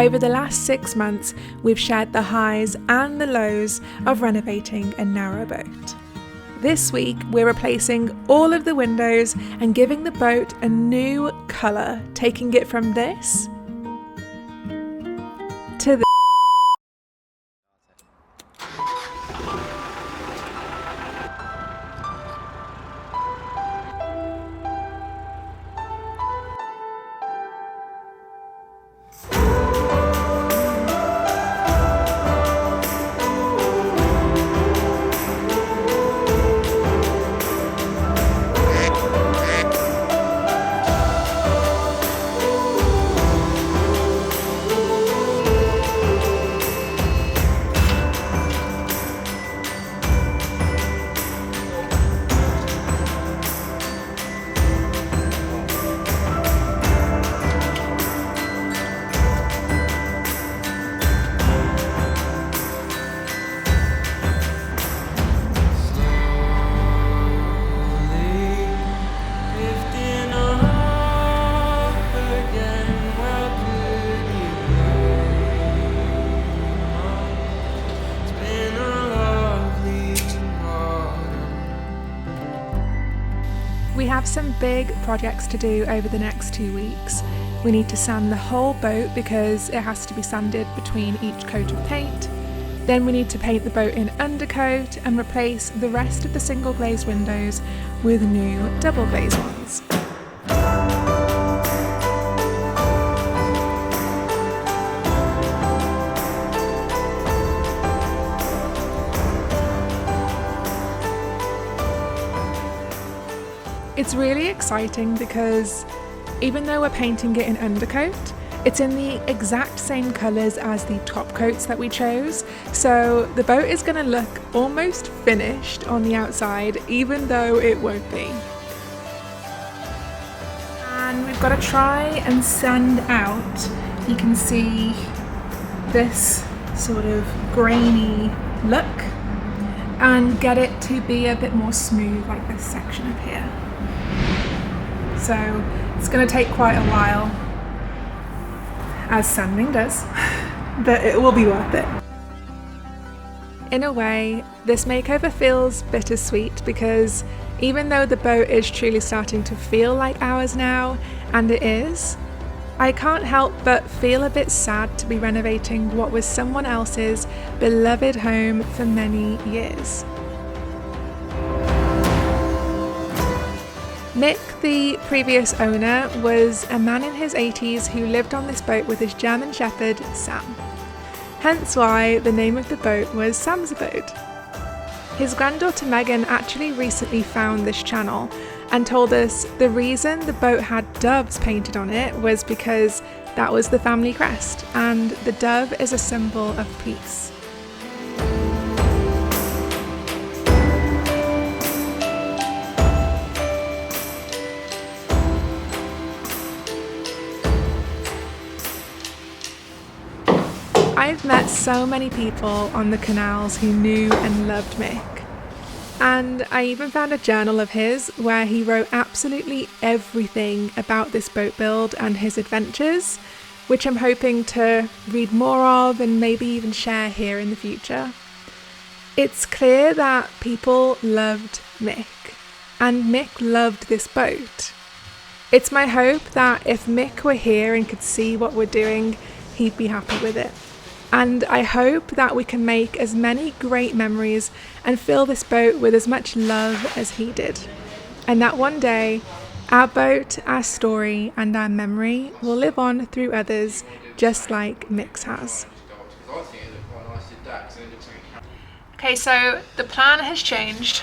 Over the last 6 months, we've shared the highs and the lows of renovating a narrowboat. This week, we're replacing all of the windows and giving the boat a new colour, taking it from this to this. We have some big projects to do over the next 2 weeks. We need to sand the whole boat because it has to be sanded between each coat of paint. Then we need to paint the boat in undercoat and replace the rest of the single glazed windows with new double glazed ones. It's really exciting because even though we're painting it in undercoat, it's in the exact same colours as the top coats that we chose. So the boat is going to look almost finished on the outside, even though it won't be. And we've got to try and sand out, you can see this sort of grainy look, and get it to be a bit more smooth like this section up here. So it's going to take quite a while, as sanding does, but it will be worth it. In a way, this makeover feels bittersweet because even though the boat is truly starting to feel like ours now, and it is, I can't help but feel a bit sad to be renovating what was someone else's beloved home for many years. Mick, the previous owner, was a man in his 80s who lived on this boat with his German Shepherd, Sam. Hence why the name of the boat was Sam's Boat. His granddaughter Megan actually recently found this channel and told us the reason the boat had doves painted on it was because that was the family crest, and the dove is a symbol of peace. I've met so many people on the canals who knew and loved Mick, and I even found a journal of his where he wrote absolutely everything about this boat build and his adventures, which I'm hoping to read more of and maybe even share here in the future. It's clear that people loved Mick, and Mick loved this boat. It's my hope that if Mick were here and could see what we're doing, he'd be happy with it. And I hope that we can make as many great memories and fill this boat with as much love as he did. And that one day, our boat, our story and our memory will live on through others just like Mick's has. Okay, so the plan has changed.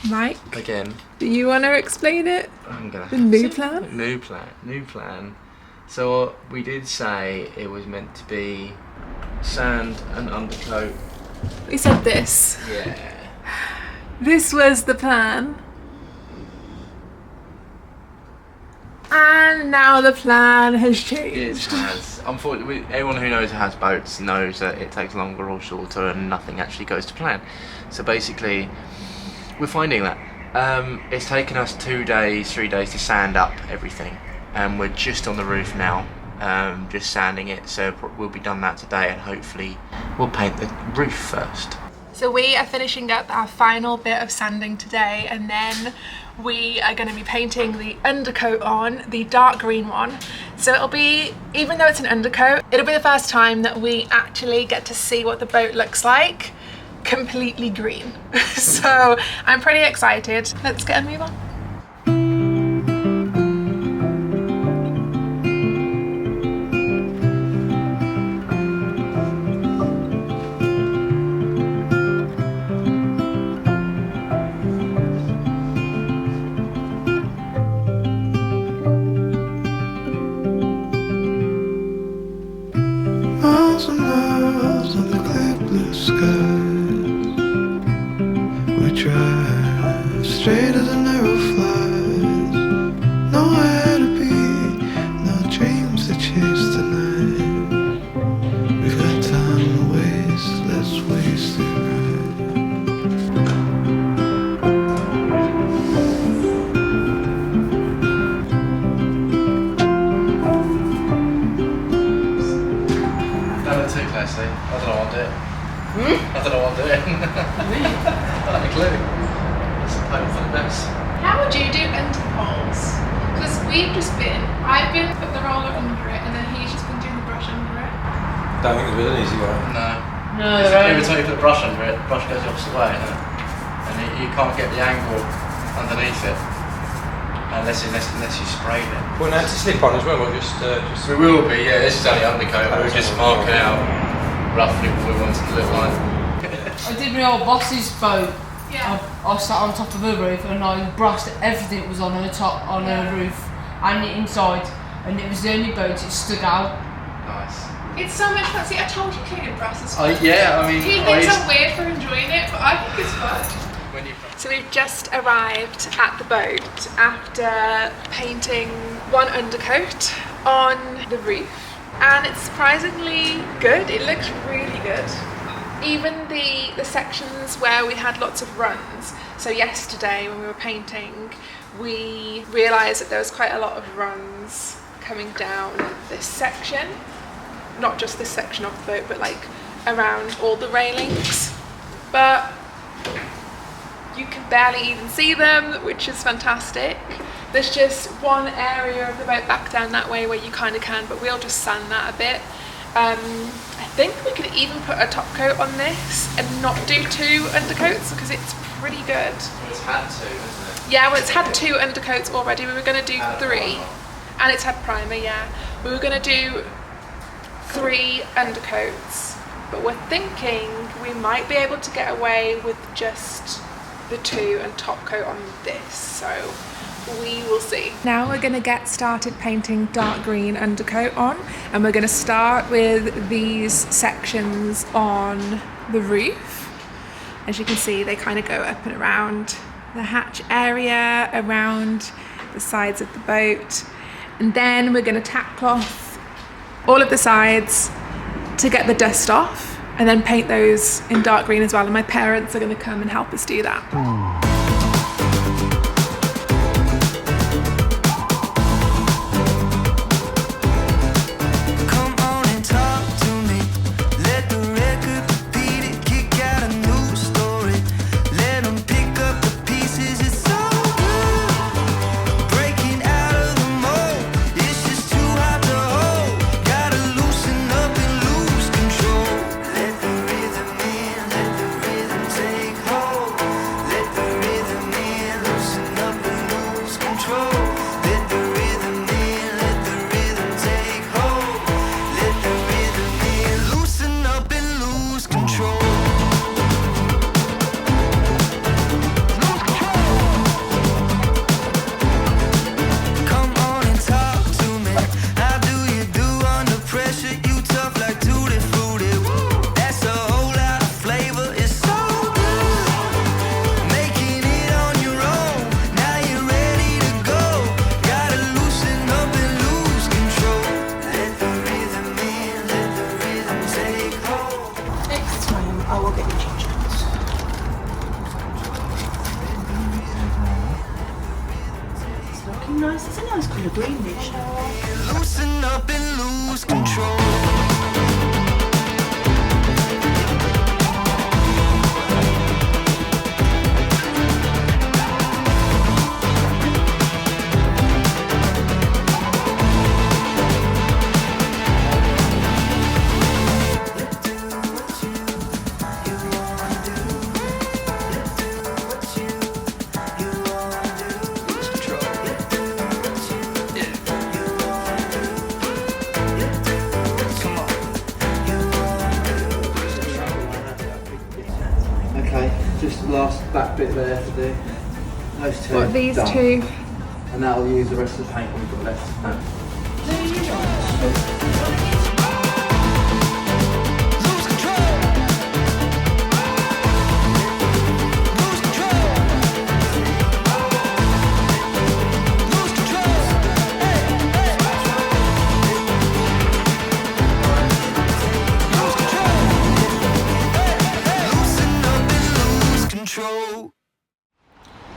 Mike? Again. Do you want to explain it? I'm gonna The new plan? New plan. So we did say it was meant to be sand and undercoat. We said this. Yeah. This was the plan. And now the plan has changed. It has. Unfortunately, anyone who knows who has boats knows that it takes longer or shorter and nothing actually goes to plan. So basically, we're finding that. It's taken us 2 days, 3 days to sand up everything. And we're just on the roof now. just sanding it. So we'll be done that today, and hopefully we'll paint the roof first. So we are finishing up our final bit of sanding today, and then we are going to be painting the undercoat on, the dark green one. So it'll be, even though it's an undercoat, it'll be the first time that we actually get to see what the boat looks like completely green. So I'm pretty excited. Let's get a move on. Miles and miles of the clear blue skies. We drive straight as a narrow flies. Nowhere to be, no dreams to chase tonight. We've got time to waste, let's waste it right. Too classy. I don't know what I'm doing. I don't know what I'm doing. I don't have a clue. It's hope for the best. How would you do intervals? Because I've been put the roller under it, and then he's just been doing the brush under it. Don't think there's an easy way. No. Every time you put the brush under it, the brush goes the opposite way, and you can't get the angle underneath it unless you sprayed it. We're going to slip on as well, or just We will be, yeah. This is only undercoat. We're just marking out roughly what we want it to look like. I did my old boss's boat. Yeah. I sat on top of her roof and I brushed everything that was on her top, on her roof and the inside, and it was the only boat it stood out. Nice. It's so much fun. See, I told you cleaning brass is fun. Yeah, I mean, He thinks I'm weird for enjoying it, but I think it's fun. So we've just arrived at the boat after painting one undercoat on the roof, and it's surprisingly good. It looks really good. Even the sections where we had lots of runs. So yesterday when we were painting, we realised that there was quite a lot of runs coming down this section. Not just this section of the boat, but like around all the railings. But you can barely even see them, which is fantastic. There's just one area of the boat back down that way where you kind of can, but we'll just sand that a bit. I think we could even put a top coat on this and not do 2 undercoats because it's pretty good. It's had to, isn't it? Yeah, well, it's had 2 undercoats already. We were going to do 3, and it's had primer. Yeah, we were going to do 3 undercoats, but we're thinking we might be able to get away with just the 2 and top coat on this, so we will see. Now we're going to get started painting dark green undercoat on, and we're going to start with these sections on the roof. As you can see, they kind of go up and around the hatch area, around the sides of the boat, and then we're going to tack cloth all of the sides to get the dust off, and then paint those in dark green as well, and my parents are going to come and help us do that. Let the last back bit there to do. Those two. What, these done. two? And that'll use the rest of the paint we've got left. No.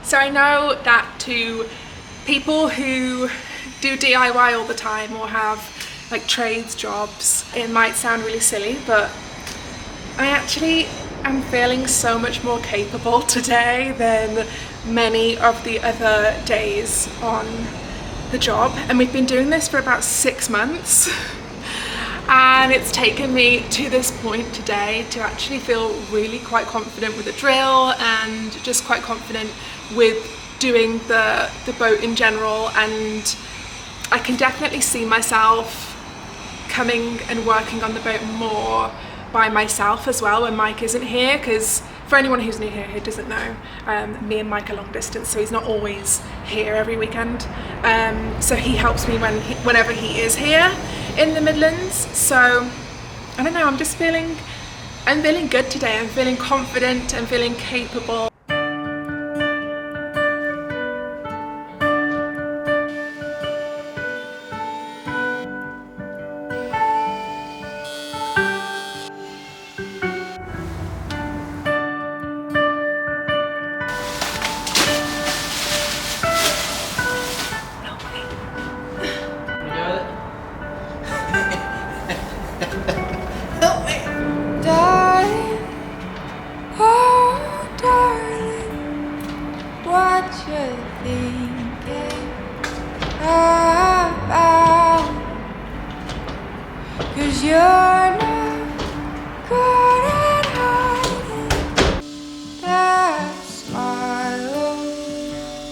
So I know that to people who do DIY all the time or have like trades jobs, it might sound really silly, but I actually am feeling so much more capable today than many of the other days on the job. And we've been doing this for about 6 months. And it's taken me to this point today to actually feel really quite confident with the drill and just quite confident with doing the boat in general. And I can definitely see myself coming and working on the boat more by myself as well when Mike isn't here, because for anyone who's new here who doesn't know, me and Mike are long distance, so he's not always here every weekend. So he helps me whenever he is here in the Midlands. So I don't know, I'm feeling good today. I'm feeling confident, I'm feeling capable. Cause you're not good at hiding that smile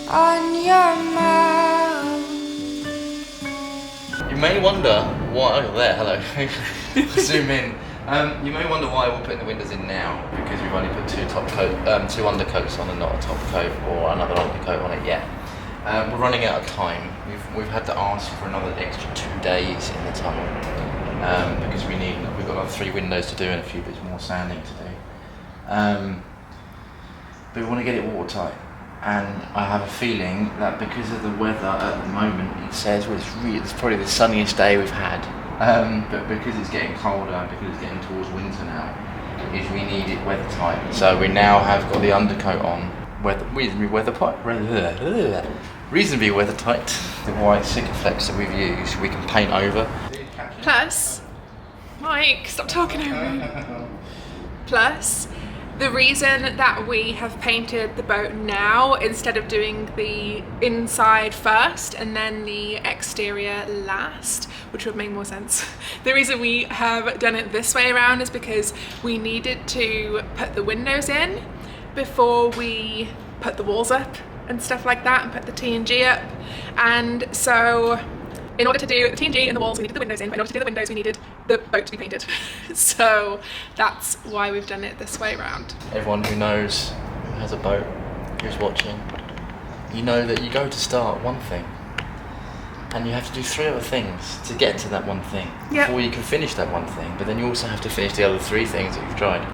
on your mouth. You may wonder why. Oh, there, hello. Zoom in. You may wonder why we're putting the windows in now, because we've only put two undercoats on and not a top coat or another undercoat on it yet. We're running out of time. We've had to ask for another extra 2 days in the tunnel because we've got another 3 windows to do and a few bits more sanding to do. But we want to get it watertight, and I have a feeling that because of the weather at the moment, it says it's probably the sunniest day we've had. But because it's getting colder and because it's getting towards winter now, we need it weather tight. So we now have got the undercoat on, reasonably weather tight. The white Sikaflex that we've used, we can paint over. Plus, Mike, stop talking over me. Plus, the reason that we have painted the boat now instead of doing the inside first and then the exterior last, which would make more sense. The reason we have done it this way around is because we needed to put the windows in before we put the walls up and stuff like that and put the T&G up. And so in order to do the T&G and the walls, we needed the windows in, but in order to do the windows, we needed the boat to be painted. So that's why we've done it this way around. Everyone who knows, who has a boat, who's watching, you know that you go to start one thing and you have to do 3 other things to get to that one thing before you can finish that one thing, but then you also have to finish the other 3 things that you've tried.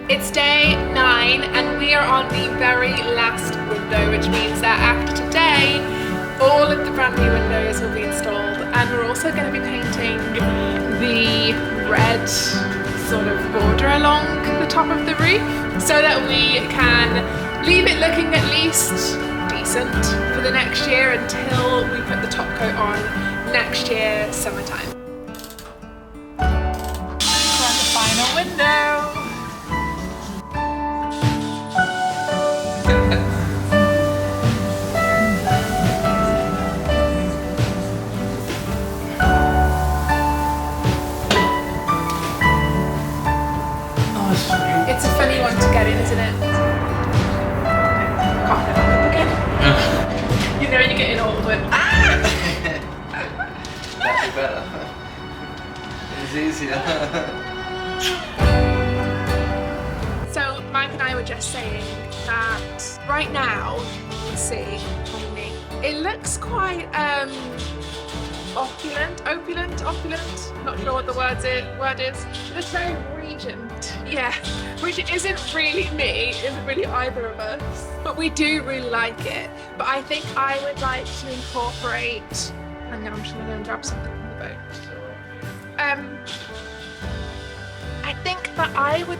It's day 9 and we are on the very last window, which means that after today, all of the brand new windows will be installed, and we're also going to be painting the red sort of border along the top of the roof so that we can leave it looking at least decent for the next year until we put the top coat on next year, summertime. We're on the final window. It's easier. So Mike and I were just saying that right now, you can see on me, it looks quite opulent, not sure what the word is. It's very regent, yeah, which isn't really me, isn't really either of us, but we do really like it. But I think I would like to incorporate, hang on, I'm just gonna go and grab something from the boat. I think that I would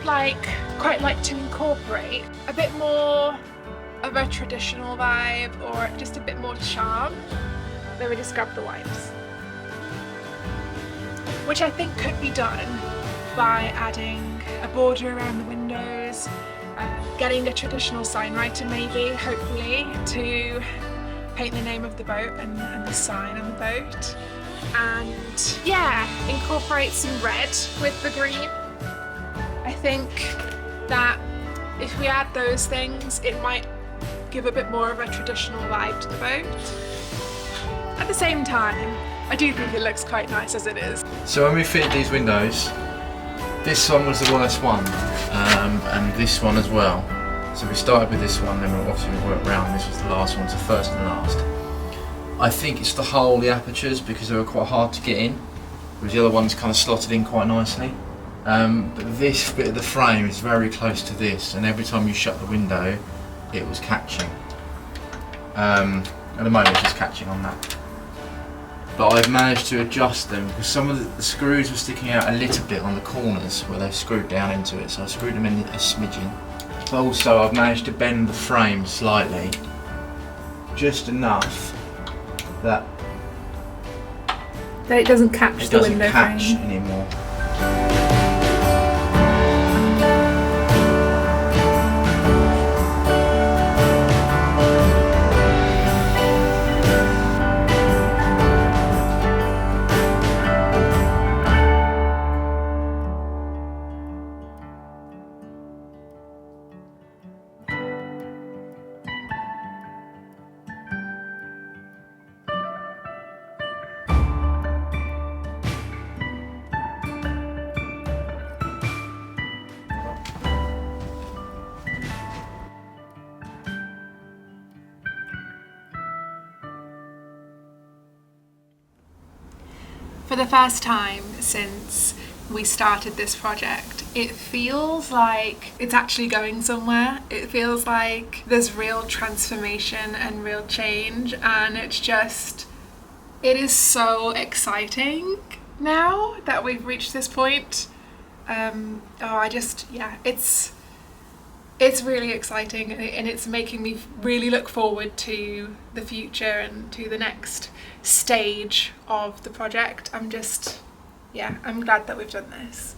quite like to incorporate a bit more of a traditional vibe, or just a bit more charm. Let me just grab the wipes. Which I think could be done by adding a border around the windows, getting a traditional sign writer maybe, hopefully, to paint the name of the boat and the sign on the boat. And yeah, incorporate some red with the green. I think that if we add those things, it might give a bit more of a traditional vibe to the boat. At the same time, I do think it looks quite nice as it is. So when we fitted these windows, this one was the worst one, and this one as well. So we started with this one, then we worked round. This was the last one, so first and last. I think it's the hole, the apertures, because they were quite hard to get in, whereas the other ones kind of slotted in quite nicely. But this bit of the frame is very close to this, and every time you shut the window, it was catching. At the moment, it's just catching on that. But I've managed to adjust them because some of the screws were sticking out a little bit on the corners where they've screwed down into it, so I screwed them in a smidgen. But also I've managed to bend the frame slightly, just enough that it doesn't catch the window catch frame anymore. For the first time since we started this project, it feels like it's actually going somewhere. It feels like there's real transformation and real change, and it is so exciting now that we've reached this point. It's really exciting, and it's making me really look forward to the future and to the next stage of the project. I'm glad that we've done this.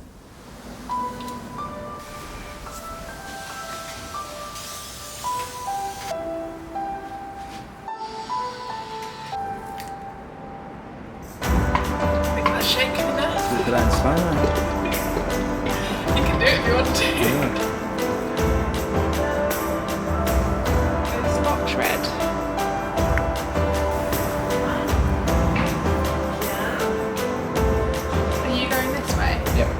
I think that's shaking enough. Look at that inspiring. You can do it if you want to. Yeah. It's box red. Are you going this way? Yep.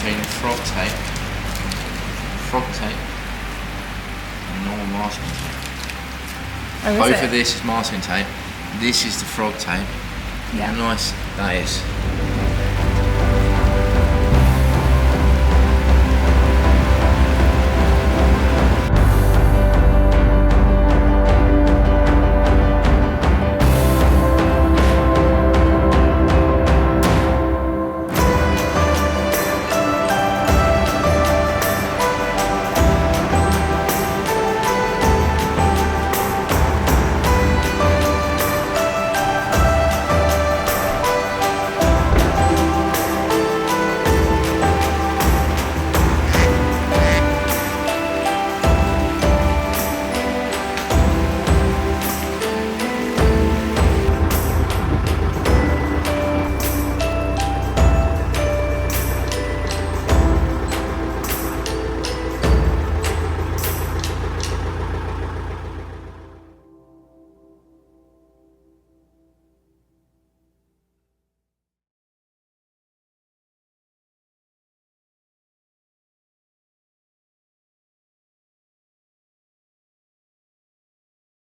between frog tape, and normal masking tape. Oh, is Both it? of this is masking tape. This is the frog tape. Yeah. How nice that is.